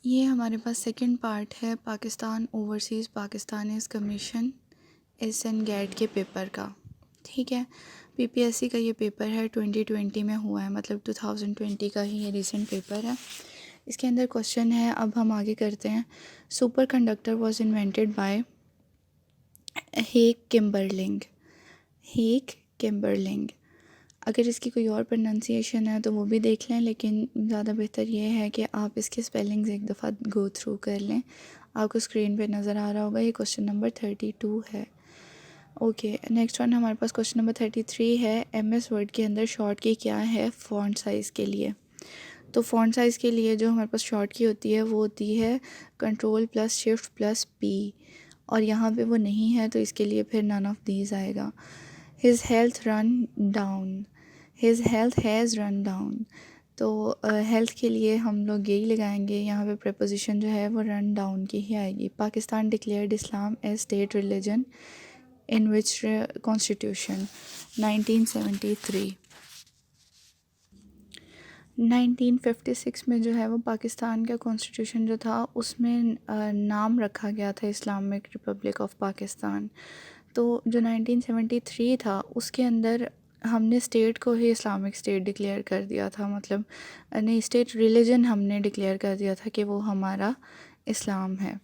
ये हमारे पास second part है Pakistan overseas Pakistanis commission SN GAT के पेपर का। ठीक है, पीपीएससी का ये पेपर है, 2020 में हुआ है, मतलब 2020 का ही ये रिसेंट पेपर है। इसके अंदर क्वेश्चन है, अब हम आगे करते हैं। Superconductor was invented by Heike Kamerlingh. Heike Kamerlingh. अगर इसकी कोई और प्रोनाउंसिएशन है तो वो भी देख लें, लेकिन ज़्यादा बेहतर ये है कि आप इसके स्पेलिंग्स एक दफ़ा गो थ्रू कर लें। आपको स्क्रीन पे नज़र आ रहा होगा, ये क्वेश्चन नंबर 32 है। ओके, नेक्स्ट वन हमारे पास क्वेश्चन नंबर 33 है। एमएस वर्ड के अंदर शॉर्ट की क्या है फ़ॉन्ट साइज़ के लिए? तो फ़ॉन्ट साइज़ के लिए जो हमारे पास शॉर्ट की होती है वो होती है control plus shift plus P, और यहाँ पे वो नहीं है तो इसके लिए फिर नन ऑफ दीज आएगा। His health run down, his health has run down. तो हेल्थ के लिए हम लोग यही लगाएंगे, यहाँ पे प्रपोजिशन जो है वो रन डाउन की ही आएगी। Pakistan declared Islam as state religion in which constitution? 1973। 1956 में जो है वो पाकिस्तान का कॉन्स्टिट्यूशन जो था उसमें नाम रखा गया था इस्लामिक रिपब्लिक ऑफ पाकिस्तान। तो जो 1973 था उसके अंदर हमने स्टेट को ही इस्लामिक स्टेट डिक्लेयर कर दिया था, मतलब नहीं, स्टेट रिलीजन हमने डिक्लेयर कर दिया था कि वो हमारा इस्लाम है।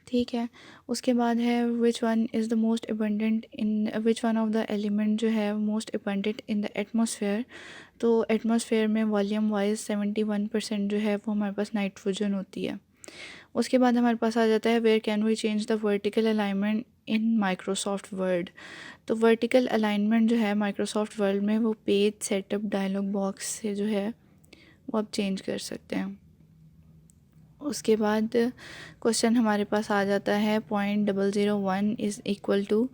ठीक है, उसके बाद है which one is the most abundant in, which one of the element जो है most abundant in the atmosphere? तो एटमॉस्फेयर में वॉल्यूम वाइज 71% जो है वो हमारे पास नाइट्रोजन होती है। उसके बाद हमारे पास आ जाता है where can we change the vertical alignment in Microsoft Word? तो वर्टिकल अलाइनमेंट जो है माइक्रोसॉफ्ट वर्ड में वो पेज सेटअप डायलॉग बॉक्स से जो है वो आप चेंज कर सकते हैं। उसके बाद क्वेश्चन हमारे पास आ जाता है 0.001 इज़ इक्वल टू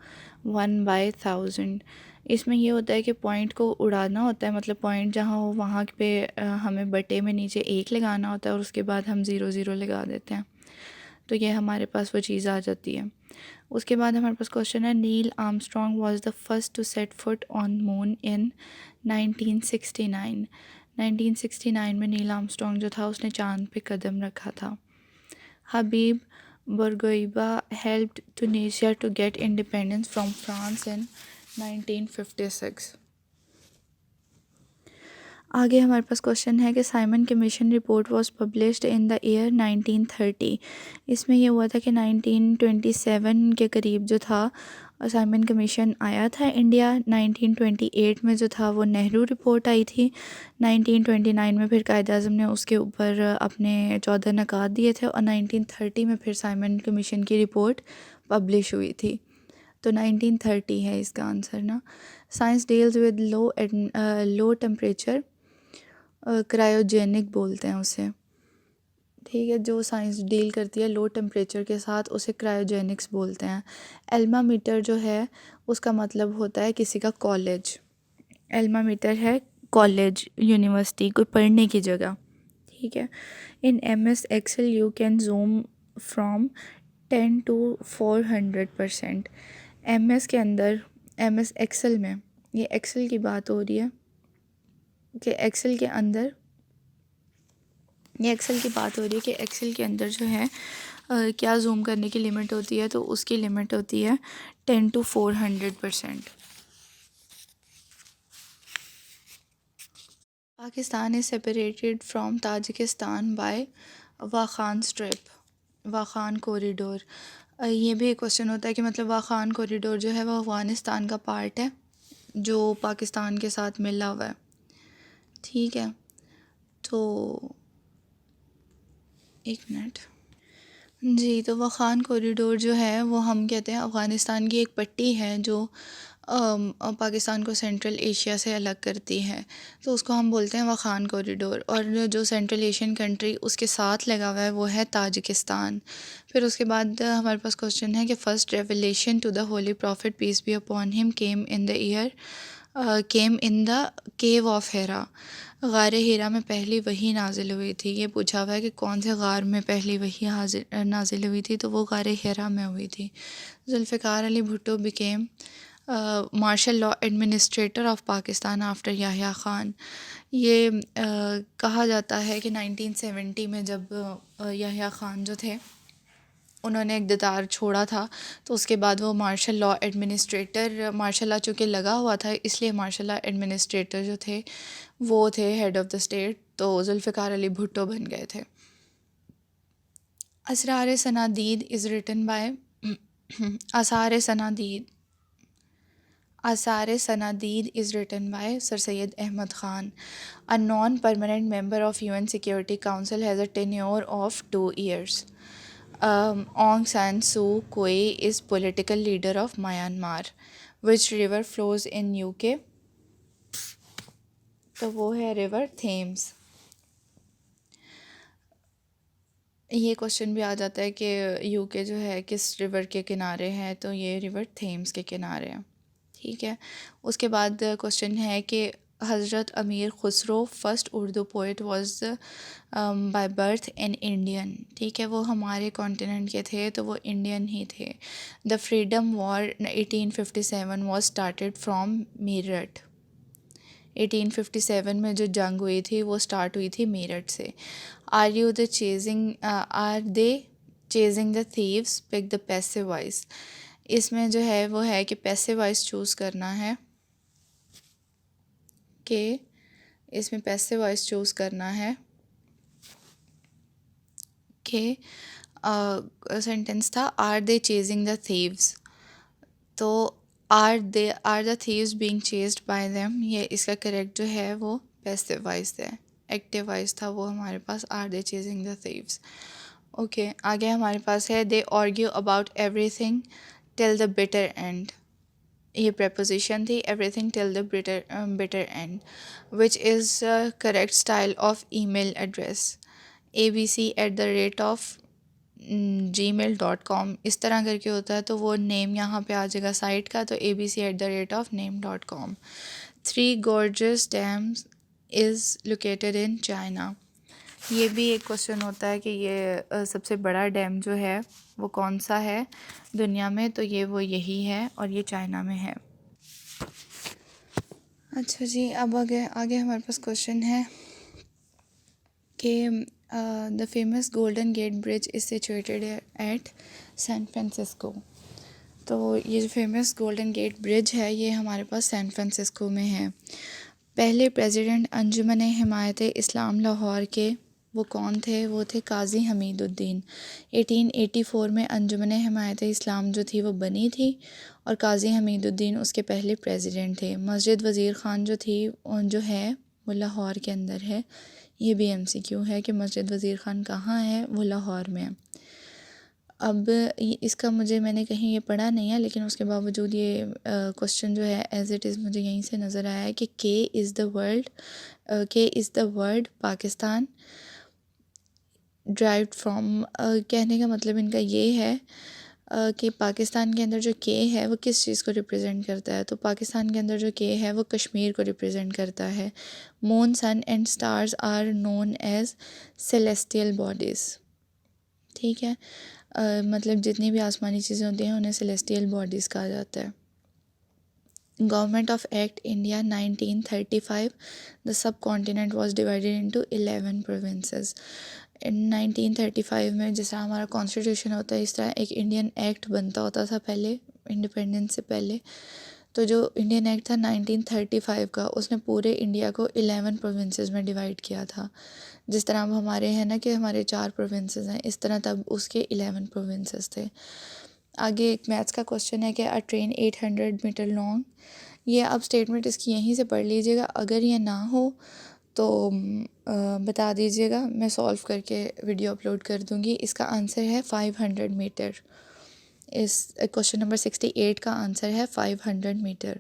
1/1000। इसमें ये होता है कि पॉइंट को उड़ाना होता है, मतलब पॉइंट जहाँ हो वहाँ पे हमें बटे में नीचे एक लगाना होता है और उसके बाद हम 0 0 लगा देते हैं। तो ये हमारे पास वो चीज़ आ जाती है। उसके बाद हमारे पास क्वेश्चन है Neil Armstrong was the first to set foot on moon in 1969। 1969 में नील आर्मस्ट्रॉन्ग जो था उसने चांद पे कदम रखा था। Habib Bourguiba helped Tunisia to get independence from France in 1956। आगे हमारे पास क्वेश्चन है कि Simon Commission report was published in the year 1930। इसमें यह हुआ था कि 1927 के करीब जो था साइमन कमीशन आया था इंडिया। 1928 में जो था वो नेहरू रिपोर्ट आई थी। 1929 में फिर कायद अज़म ने उसके ऊपर अपने 14 नकात दिए थे और 1930 में फिर साइमन कमीशन की रिपोर्ट पब्लिश हुई थी। तो 1930 है इसका आंसर ना। Science deals with low temperature, cryogenic बोलते हैं उसे। ठीक है, जो साइंस डील करती है लो टेम्परेचर के साथ उसे क्रायोजेनिक्स बोलते हैं। एल्मा मीटर जो है उसका मतलब होता है किसी का कॉलेज। एल्मा मीटर है कॉलेज, यूनिवर्सिटी, कोई पढ़ने की जगह। ठीक है, in M S Excel you can zoom from 10 to 400%। M S के अंदर, एम एस एक्सेल में, ये एक्सेल की बात हो रही है कि एक्सेल के अंदर, ये एक्सेल की बात हो रही है कि एक्सेल के अंदर जो है क्या जूम करने की लिमिट होती है? तो उसकी लिमिट होती है 10 to 400%। Pakistan is separated from Tajikistan by Wakhan strip, Wakhan corridor. ये भी एक क्वेश्चन होता है कि मतलब वाखान कॉरिडोर जो है वो अफ़गानिस्तान का पार्ट है जो पाकिस्तान के साथ मिला हुआ है। ठीक है, तो एक मिनट जी, तो वाखान कॉरिडोर जो है वो हम कहते हैं अफ़गानिस्तान की एक पट्टी है जो पाकिस्तान को सेंट्रल एशिया से अलग करती है, तो उसको हम बोलते हैं वाखान कॉरिडोर। और जो सेंट्रल एशियन कंट्री उसके साथ लगा हुआ है वो है ताजिकिस्तान। फिर उसके बाद हमारे पास क्वेश्चन है कि first revelation to the holy prophet peace be upon him came in the year, came in the cave of Hira. गार हीरा में पहली वही नाजिल हुई थी। ये पूछा हुआ है कि कौन से गार में पहली वही नाजिल हुई थी, तो वो गार हीरा में हुई थी। Zulfikar Ali Bhutto became martial law administrator of Pakistan after Yahya Khan. ये कहा जाता है कि 1970 में जब याह्या ख़ान जो थे उन्होंने इक़्तिदार छोड़ा था, तो उसके बाद वो martial law administrator, martial law चूँकि लगा हुआ था इसलिए मार्शल लॉ एडमिनिस्ट्रेटर जो थे वो थे हेड ऑफ़ द स्टेट, तो जुल्फ़िकार अली भुट्टो बन गए थे। असरार सनादीद इज़ रिटन बाय आसार सनादीद Asar Sanadid is written by Sir Syed Ahmad Khan. A non-permanent member of UN Security Council has a tenure of 2 years. Aung San Suu Kyi is political leader of Myanmar. Which river flows in UK? तो वो है river Thames. ये question भी आ जाता है कि UK जो है किस रिवर के किनारे है, तो ये रिवर थेम्स के किनारे है। ठीक है, उसके बाद क्वेश्चन है कि हज़रत अमीर Khusro first Urdu poet was by birth an Indian. ठीक है, वो हमारे कॉन्टिनेंट के थे तो वो इंडियन ही थे। The freedom war 1857 was started from Meerut. 1857 में जो जंग हुई थी वो स्टार्ट हुई थी मेरठ से। Are they chasing the thieves, pick the passive voice. इसमें जो है वो है कि पैसिव वॉइस चूज़ करना है, कि इसमें पैसिव वॉइस चूज़ करना है कि सेंटेंस था are they chasing the thieves, तो are the thieves being chased by them, ये इसका करेक्ट जो है वो पैसिव वॉइस है। एक्टिव वॉइस था वो हमारे पास are they chasing the thieves. Okay, आगे हमारे पास है they argue about everything till the bitter end. ये preposition थी, everything till the bitter end, which is correct style of email address abc@gmail.com। इस तरह करके होता है, तो वो नेम यहाँ पे आ जाएगा साइट का, तो abc@name.com। 3 gorgeous dams is located in China। ये भी एक क्वेश्चन होता है कि ये सबसे बड़ा डैम जो है वो कौन सा है दुनिया में, तो ये वो यही है और ये चाइना में है। अच्छा जी, अब आगे हमारे पास क्वेश्चन है कि the famous Golden Gate Bridge is situated at San Francisco. तो ये जो फेमस गोल्डन गेट ब्रिज है ये हमारे पास सैन फ्रांसिस्को में है। पहले प्रेसिडेंट अंजुमन हिमायत इस्लाम लाहौर के वो कौन थे? वो थे काजी हमीदुद्दीन। 1884 में अंजुमन हिमायत इस्लाम जो थी वो बनी थी और काजी हमीदुद्दीन उसके पहले प्रेसिडेंट थे। मस्जिद वज़ीर ख़ान जो थी जो है वो लाहौर के अंदर है। ये भी MCQ है कि मस्जिद वज़ीर ख़ान कहाँ है, वो लाहौर में है। अब इसका मैंने कहीं ये पढ़ा नहीं है, लेकिन उसके बावजूद ये क्वेश्चन जो है एज़ इट इज़ मुझे यहीं से नज़र आया है कि के is the word Pakistan derived from. कहने का मतलब इनका ये है कि पाकिस्तान के अंदर जो के है वो किस चीज़ को रिप्रेजेंट करता है। तो पाकिस्तान के अंदर जो के है वो कश्मीर को रिप्रेजेंट करता है। Moon, sun and stars are known as celestial bodies. ठीक है, मतलब जितनी भी आसमानी चीज़ें होती हैं उन्हें सेलेस्टियल बॉडीज़ कहा जाता है। Government of act India 1935, the sub continent was divided into 11 provinces. 1935 में जिस तरह हमारा कॉन्स्टिट्यूशन होता है इस तरह एक इंडियन एक्ट बनता होता था पहले, इंडिपेंडेंस से पहले। तो जो इंडियन एक्ट था 1935 का, उसने पूरे इंडिया को 11 प्रोविंसेस में डिवाइड किया था। जिस तरह अब हमारे हैं ना कि हमारे 4 प्रोविंसेस हैं, इस तरह तब उसके 11 प्रोविंसेस थे। आगे एक मैथ्स का क्वेश्चन है कि अ ट्रेन 800 मीटर लॉन्ग। ये अब स्टेटमेंट इसकी यहीं से पढ़ लीजिएगा, अगर ये ना हो तो बता दीजिएगा, मैं सॉल्व करके वीडियो अपलोड कर दूँगी। इसका आंसर है 500 मीटर। इस क्वेश्चन नंबर 68 का आंसर है 500 मीटर।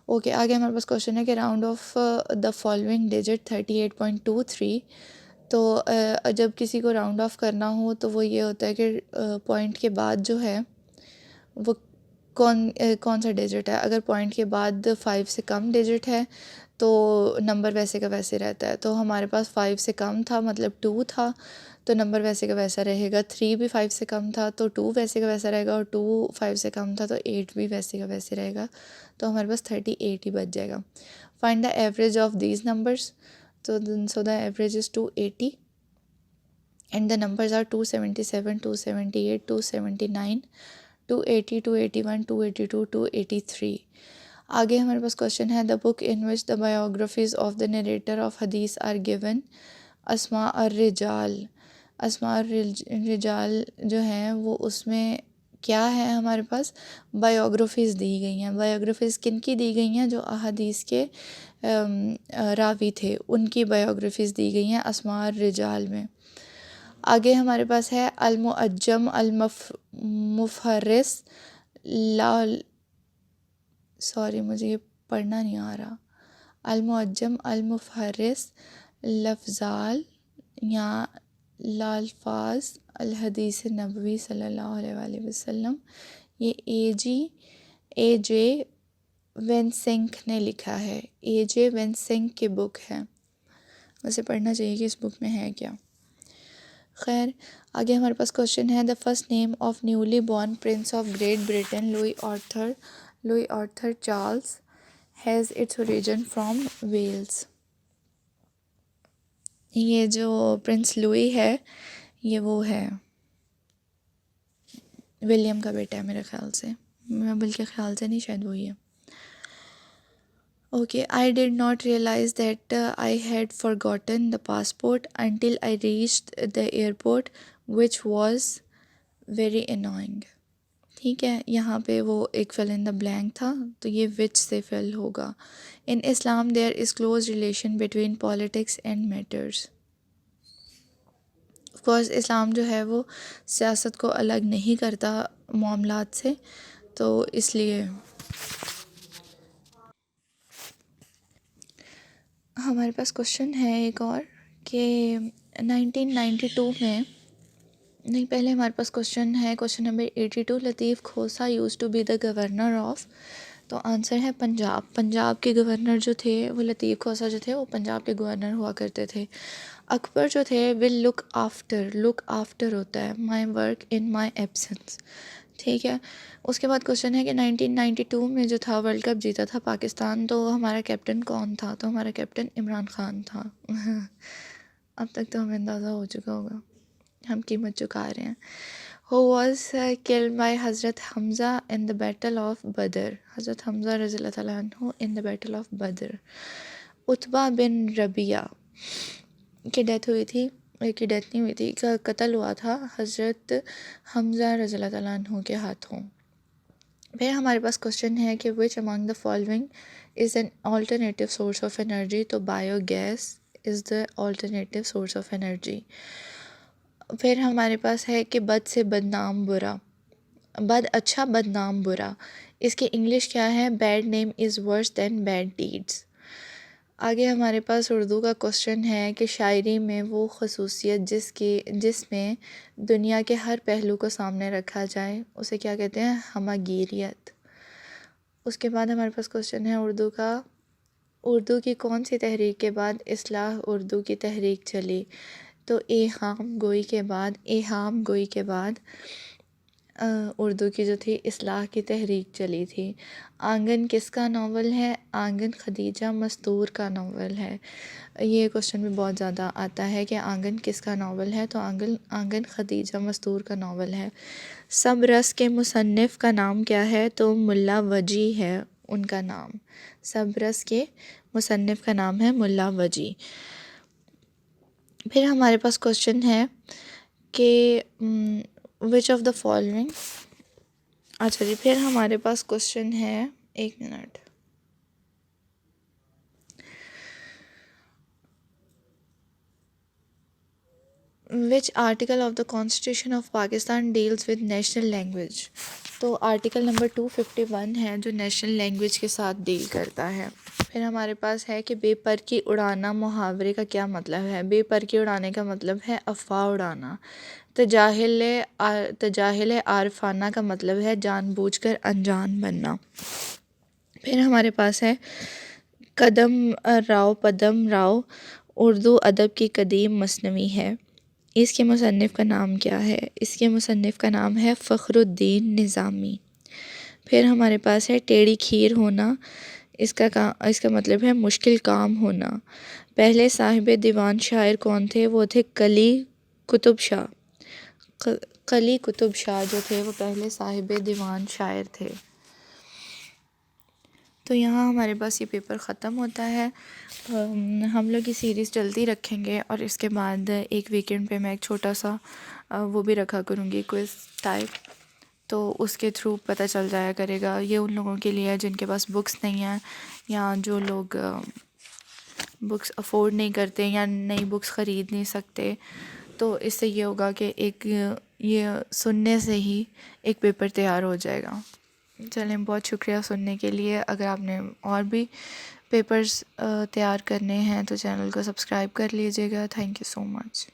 ओके, आगे हमारे पास क्वेश्चन है कि round of the following digit 38.23। तो जब किसी को राउंड ऑफ करना हो तो वो ये होता है कि पॉइंट के बाद जो है वो कौन सा डिजिट है। अगर पॉइंट के बाद 5 से कम डिजिट है तो नंबर वैसे का वैसे रहता है। तो हमारे पास 5 से कम था मतलब 2 था, तो नंबर वैसे का वैसा रहेगा। 3 भी 5 से कम था तो 2 वैसे का वैसा रहेगा, और 2 5 से कम था तो 8 भी वैसे का वैसे रहेगा। तो हमारे पास 38 ही बच जाएगा। Find the average of these numbers. So the average is 280 and the numbers are 277, 278, 279, 280, 281, 282, 283। आगे हमारे पास क्वेश्चन है, the book in which the biographies of the narrator of Hadith are given अस्मा और रिजाल। अस्मा और रिजाल जो हैं वो उसमें क्या है, हमारे पास बायोग्राफीज़ दी गई हैं। बायोग्राफीज़ किन की दी गई हैं? जो अहादीस के रावी थे उनकी बायोग्राफीज़ दी गई हैं अस्मा और रिजाल में। आगे हमारे पास है अल-मुअज्जम अल-मुफहरिस लाल, सॉरी मुझे ये पढ़ना नहीं आ रहा, अल-मुअज्जम अल-मुफहरिस लफ्ज़ाल या लाल्फाज अल हदीस नबवी सल्लल्लाहु अलैहि वसल्लम। ये ए जे वेनसेंक ने लिखा है। ए जे वेनसेंक की बुक है, वैसे पढ़ना चाहिए कि इस बुक में है क्या। खैर आगे हमारे पास क्वेश्चन है, the first name of newly born prince of Great Britain Louis Arthur Charles has its origin from Wales. ये जो प्रिंस लुई है ये वो है विलियम का बेटा है मेरे ख्याल से, मैं बल्कि ख्याल से नहीं, शायद वही है। Okay, I did not realize that I had forgotten the passport until I reached the airport, which was very annoying. ठीक है, यहाँ पे वो एक fill in the blank था, तो ये which से fill होगा। In Islam there is close relation between politics and matters. Of course इस्लाम जो है वो सियासत को अलग नहीं करता मामलात से, तो इसलिए हमारे पास क्वेश्चन है एक और कि 1992 में, नहीं पहले हमारे पास क्वेश्चन है, question number 82, Latif Khosa use to be the governor of. तो आंसर है पंजाब। पंजाब के गवर्नर जो थे वो लतीफ़ खोसा जो थे वो पंजाब के गवर्नर हुआ करते थे। अकबर जो थे विल लुक आफ्टर होता है my work in my absence. ठीक है, उसके बाद क्वेश्चन है कि 1992 में जो था वर्ल्ड कप जीता था पाकिस्तान, तो हमारा कैप्टन कौन था? तो हमारा कैप्टन इमरान खान था। अब तक तो हमें अंदाज़ा हो चुका होगा, हम कीमत चुका रहे हैं। Who was killed by हज़रत Hamza in the battle of बदर। हज़रत हमज़ा रज़ियल्लाहु तआला अन्हु in the battle of बदर। उतबा बिन रबिया की डेथ हुई थी, की डेथ नहीं हुई थी, का कत्ल हुआ था हज़रत हमज़ा रज़ियल्लाहु तआला अन्हु के हाथों। फिर हमारे पास क्वेश्चन है कि which among the following is an alternative source of energy. तो biogas is the alternative source of energy. फिर हमारे पास है कि बद से बदनाम बुरा, बद अच्छा बदनाम बुरा, इसकी इंग्लिश क्या है? Bad name is verse then bad deeds. आगे हमारे पास उर्दू का क्वेश्चन है कि शायरी में वो खसूसियत जिसमें दुनिया के हर पहलू को सामने रखा जाए उसे क्या कहते हैं? हमागिरियत। उसके बाद हमारे पास क्वेश्चन है उर्दू का, उर्दू की कौन सी तहरीक के बाद इस्लाह उर्दू की तहरीक चली? तो एहाम गोई के बाद उर्दू की जो थी इस्लाह की तहरीक चली थी। आंगन किसका नावल है? आंगन खदीजा मस्तूर का नावल है। ये क्वेश्चन भी बहुत ज़्यादा आता है कि आंगन किसका नावल है, तो आंगन खदीजा मस्तूर का नावल है। सब रस के मुसन्निफ़ का नाम क्या है? तो मुल्ला वजी है उनका नाम। सब रस के मुसन्निफ़ का नाम है मुल्ला वजी। फिर हमारे पास क्वेश्चन है कि विच ऑफ द फॉलोइंग, अच्छा जी, फिर हमारे पास क्वेश्चन है, एक minute, which article of the constitution of Pakistan deals with national language. तो आर्टिकल नंबर 251 है जो नेशनल लैंग्वेज के साथ डील करता है। फिर हमारे पास है कि बेपर की उड़ाना मुहावरे का क्या मतलब है? बेपर की उड़ाने का मतलब है अफवाह उड़ाना। तजाहिल आरफाना का मतलब है जानबूझकर अनजान बनना। फिर हमारे पास है कदम राव पदम राव उर्दू अदब की कदीम मसनवी है। इसके मुसन्निफ़ का नाम क्या है? इसके मुसन्निफ़ का नाम है फ़खरुद्दीन निज़ामी। फिर हमारे पास है टेढ़ी खीर होना। इसका मतलब है मुश्किल काम होना। पहले साहिब दीवान शायर कौन थे? वो थे कली कुतुब शाह। कली कुतुब शाह जो थे वो पहले साहिब दीवान शायर थे। तो यहाँ हमारे पास ये पेपर ख़त्म होता है। हम लोग ये सीरीज़ जल्दी रखेंगे और इसके बाद एक वीकेंड पे मैं एक छोटा सा वो भी रखा करूँगी, क्विज़ टाइप। तो उसके थ्रू पता चल जाया करेगा। ये उन लोगों के लिए है जिनके पास बुक्स नहीं हैं, या जो लोग बुक्स अफोर्ड नहीं करते या नई बुक्स ख़रीद नहीं सकते। तो इससे ये होगा कि एक ये सुनने से ही एक पेपर तैयार हो जाएगा। चलें, बहुत शुक्रिया सुनने के लिए। अगर आपने और भी पेपर्स तैयार करने हैं तो चैनल को सब्सक्राइब कर लीजिएगा। Thank you so much.